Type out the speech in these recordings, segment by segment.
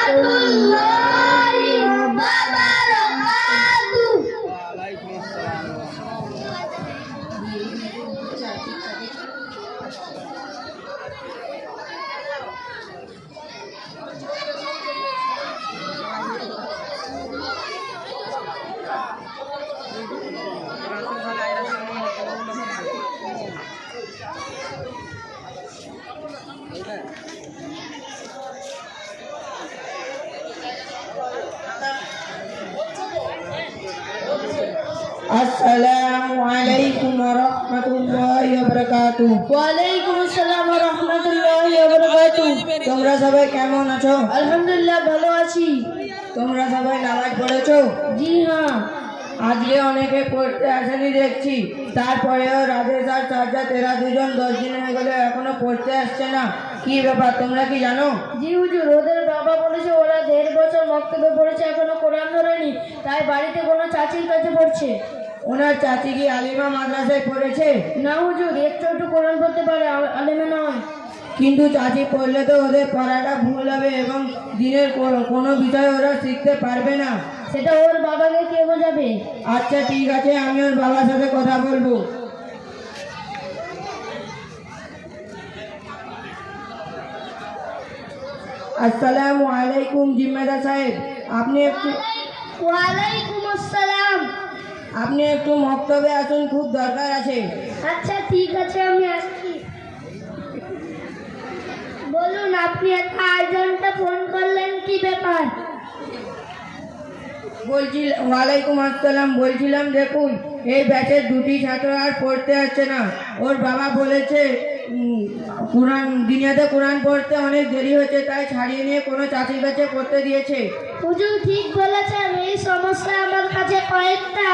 রহমাতুল্লাহি ওয়া বারাকাতুহু। আসসালামু আলাইকুম ওয়া রাহমাতুল্লাহি ওয়া বারাকাতুহু। ওয়া আলাইকুম আসসালাম ওয়া রাহমাতুল্লাহি ওয়া বারাকাতুহু। তোমরা সবাই কেমন আছো? আলহামদুলিল্লাহ ভালো আছি। তোমরা সবাই নামাজ পড়েছো? জি হ্যাঁ। আজকে অনেকে পড়তে আসেনি দেখছি, তারপরেও রাজেশ আর সাজ্জা তেরা দুজন 10 দিন হয়ে গেলে এখনো পড়তে আসছে না, কি ব্যাপার তোমরা কি জানো? জি হুজুর, ওদের বাবা বলেছে ওরা 1.5 বছর মক্তবে পড়েছে, এখনো কোরআন ধরেনি, তাই বাড়িতে কোনো চাচির কাছে পড়ছে। ওনার চাচি কি আলিমা মাদ্রাসায় পড়েছে? না হুজুর, একটু কোরআন পড়তে পারে, আলেমে নয়। কিন্তু চাচি পড়লে তো ওদের পড়াটা ভুল হবে এবং দিনের কোনো বিষয় ওরা শিখতে পারবে না। সেটা ওর বাবাকে কে বোঝাবে? আচ্ছা ঠিক আছে, আমি ওর বাবার সাথে কথা বলবো। আসসালামু আলাইকুম জিম্মেদার সাহেব, ওয়ালাইকুম আসসালাম। আপনি একটু মক্তবে আসুন, খুব দরকার আছে। আচ্ছা ঠিক আছে, আমি আসছি। বলুন, আপনি এত আর্জেন্টে ফোন করলেন, কি ব্যাপার? ওয়ালাইকুম আসসালাম, বলছিলাম দেখুন এই ব্যাচের 2টি ছাত্র আর পড়তে আসছে না। ওর বাবা বলেছে দিনেতে কোরআন পড়তে অনেক দেরি হচ্ছে, তাই ছাড়িয়ে নিয়ে কোনো চাচির কাছে পড়তে দিয়েছে। হুজুর ঠিক বলেছেন, এই সমস্যা আমার কাছে কয়েকটা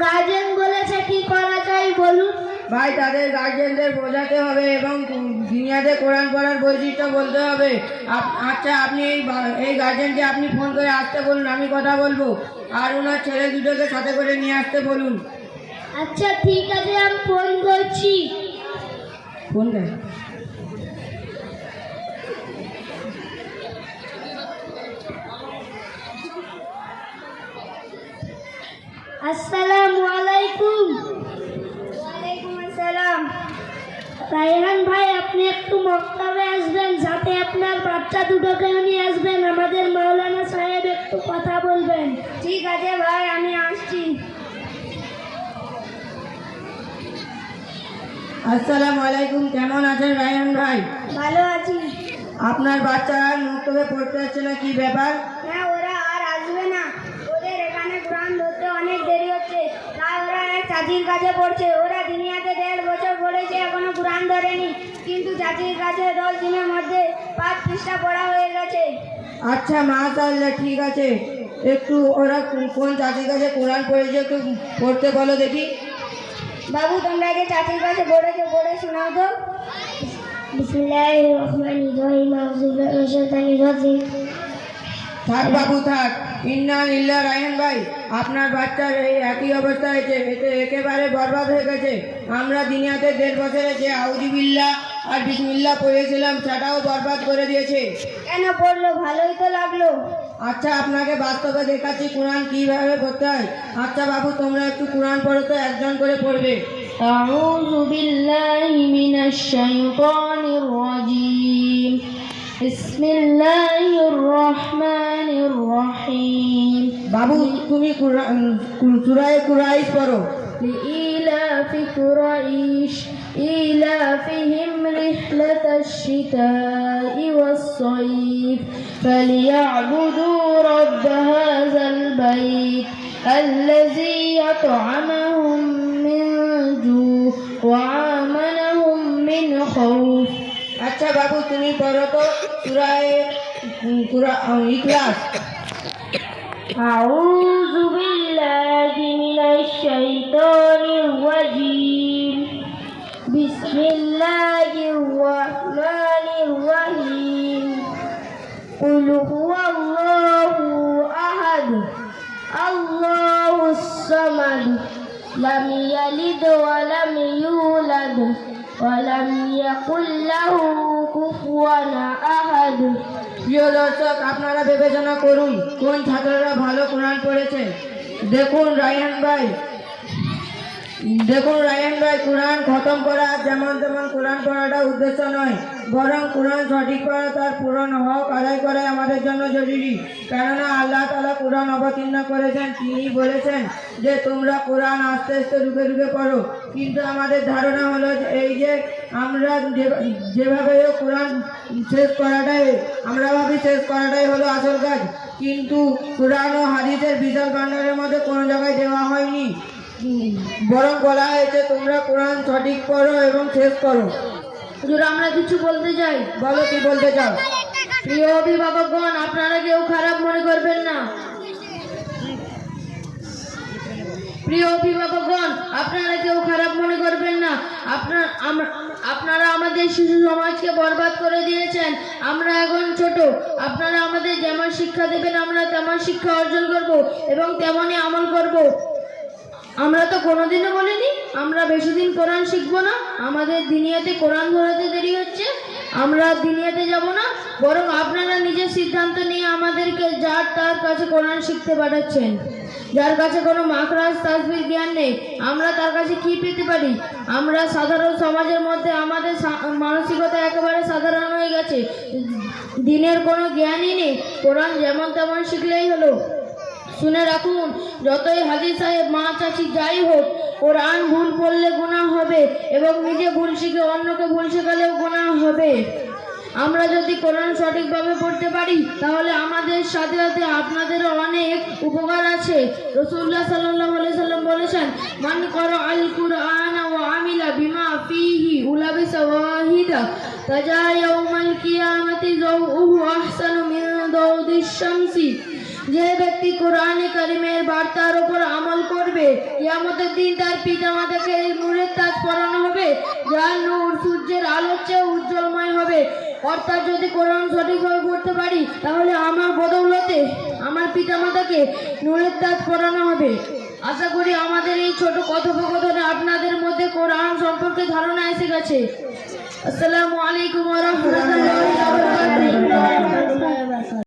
গার্জেন বলেছে, কি করা যায় বলুন? ভাই, তাদের গার্জেনদের বোঝাতে হবে এবং দুনিয়াতে কোরআন পড়ার বৈশিষ্ট্য বলতে হবে। আচ্ছা, আপনি এই গার্জেনকে আপনি ফোন করে আসতে বলুন, আমি কথা বলবো, আর ওনার ছেলে দুটোকে সাথে করে নিয়ে আসতে বলুন। আচ্ছা ঠিক আছে, আমি ফোন করছি। ফোন করে আসসালামু আলাইকুম। ওয়ালাইকুম আসসালাম। রায়হান ভাই, আপনি একটু মক্তবে আসবেন, সাথে আপনার বাচ্চা দুটোকে নিয়ে আসবেন, আমাদের মাওলানা সাহেব একটু কথা বলবেন। ঠিক আছে ভাই, আমি আসছি। আসসালামু আলাইকুম, কেমন আছেন রায়হান ভাই? ভালো আছি। আপনার বাচ্চারা মক্তবে পড়তে আসছে না, কি ব্যাপার? হ্যাঁ, ওরা আর আসবে না, ওদের এখানে কোরআন ধরতে অনেক দেরি হচ্ছে, তাই ওরা এক চাচির কাছে পড়ছে। ওরা দুনিয়াতে 1.5 বছর পড়েছে, এখনো কোরআন ধরেনি, কিন্তু চাচির কাছে 10 দিনের মধ্যে 5 পৃষ্ঠা পড়া হয়ে গেছে। আচ্ছা মাশাআল্লাহ, ঠিক আছে, একটু ওরা কোন চাচির কাছে কোরআন পড়েছে একটু পড়তে বলো দেখি। বাবু, তোমরা যে চাচির কাছে পড়েছো, পড়ে শোনাও তো। বিসমিল্লাহির রহমানির রহিম, আউযু বিল্লাহি মিনাশ শাইতানির রাজিম। থাক বাবু থাক। ইন্না লিল্লাহ। রায়হান ভাই, আপনার বাচ্চার এই একই অবস্থা হয়েছে, এতে একেবারে বরবাদ হয়ে গেছে। আমরা দুনিয়াতে 1.5 বছরে যে আউযুবিল্লাহ আর বিসমিল্লাহ পড়েছিলাম, সেটাও বরবাদ করে দিয়েছে। কেন পড়লো? ভালোই তো লাগলো। আচ্ছা, আপনাকে বাস্তবে দেখাচ্ছি কোরআন কিভাবে পড়তে হয়। আচ্ছা বাবু, তোমরা একটু কোরআন পড়ো তো, একজন করে পড়বে। আউযু বিল্লাহি মিনাশ শাইতানির রাজিম। বিসমিল্লাহির রহমানির রহিম। বাবু, তুমি সূরা কুরাইশ পড়ো। لإيلاف قريش إيلافهم رحلة الشتاء والصيف فليعبدوا رب هذا البيت الذي يطعمهم من جوع وآمنهم من خوف. আচ্ছা বাবু, তুমি পড়ো তো সূরা ইখলাস। أعوذ بالله من الشيطان الرجيم. بسم الله الرحمن الرحيم. قل هو الله أحد الله الصمد لم يلد ولم يولد ولم يكن له كفوا أحد. প্রিয় দর্শক, আপনারা বিবেচনা করুন কোন ছাত্ররা ভালো কোরআন পড়েছে। দেখুন রায়হান ভাই কোরআন খতম করা যেমন তেমন কোরআন পড়াটা উদ্দেশ্য নয়, বরং কোরআন সঠিক পড়া তার পূরণ হক আদায় করাই আমাদের জন্য জরুরি। কেননা আল্লাহ তাআলা কোরআন অবতীর্ণ করেছেন, তিনি বলেছেন যে তোমরা কোরআন আস্তে আস্তে রুখে রুখে পড়ো। কিন্তু আমাদের ধারণা হলো যে এই যে আমরা যেভাবে কোরআন শেষ করাটাই হলো আসল কাজ। কিন্তু কোরআন ও হাদিসের বিশাল ভান্ডারের মধ্যে কোনো জায়গায় দেওয়া হয়নি, বরং বলা হয়েছে তোমরা কোরআন সঠিক পড়ো এবং শেষ করো। হুজুর, আমরা কিছু বলতে চাই। বলো, কি বলতে চাও? প্রিয় অভিভাবকগণ, আপনারা কেউ খারাপ মনে করবেন না। আপনারা আমাদের শিশু সমাজকে বরবাদ করে দিয়েছেন। আমরা এখন ছোট, আপনারা আমাদের যেমন শিক্ষা দেবেন আমরা তেমন শিক্ষা অর্জন করব এবং তেমনই আমল করব। আমরা তো কোনোদিনও বলিনি আমরা বেশি দিন কোরআন শিখবো না, আমাদের দিনিয়াতে কোরআন ধরাতে দেরি হচ্ছে, আমরা দিনিয়াতে যাব না, বরং আপনারা নিজের সিদ্ধান্ত নিয়ে আমাদেরকে যার তার কাছে কোরআন শিখতে পাঠাচ্ছেন। যার কাছে কোনো মাখরাজ তাসবির জ্ঞান নেই, আমরা তার কাছে কি পেতে পারি? আমরা সাধারণ সমাজের মধ্যে আমাদের মানসিকতা একেবারে সাধারণ হয়ে গেছে, দিনের কোনো জ্ঞানই নেই, কোরআন যেমন তেমন শিখলেই হলো। শুনে রাখুন, যতই হাজী সাহেব, মা, চাচি যাই হোক, কোরআন ভুল পড়লে গুনাহ হবে এবং নিজে ভুল শিখে অন্যকে ভুল শেখালেও গুনাহ হবে। আমরা যদি কোরআন সঠিকভাবে পড়তে পারি তাহলে আমাদের সাথে সাথে আপনাদেরও অনেক উপকার আছে। রাসূলুল্লাহ সাল্লাল্লাহু আলাইহি সাল্লাম বলেছেন, মান ক্বারাআল কুরআন ওয়া আমিলা বিমা ফীহি উলাবিসা ওয়াহিদা তাজা ইয়াউমাল কিয়ামাতি যাওউহু আহসানু মিন দাউদিশ শামসি। যে ব্যক্তি কোরআনে কারিমের বার্তার উপর আমল করবে, কিয়ামতের দিন তার পিতামাতাকে নূরের তাজ পরানো হবে, যার নূর সূর্যের আলোর চেয়ে উজ্জ্বলময় হবে। অর্থাৎ যদি কোরআন সঠিকভাবে পড়তে পারি তাহলে আমার বদৌলতে আমার পিতামাতাকে নূরের তাজ পরানো হবে। আশা করি আমাদের এই ছোট কথোপকথনে আপনাদের মধ্যে কোরআন সম্পর্কে ধারণা এসে গেছে। আসসালামু আলাইকুম ওয়া রাহমাতুল্লাহি ওয়া বারাকাতুহু।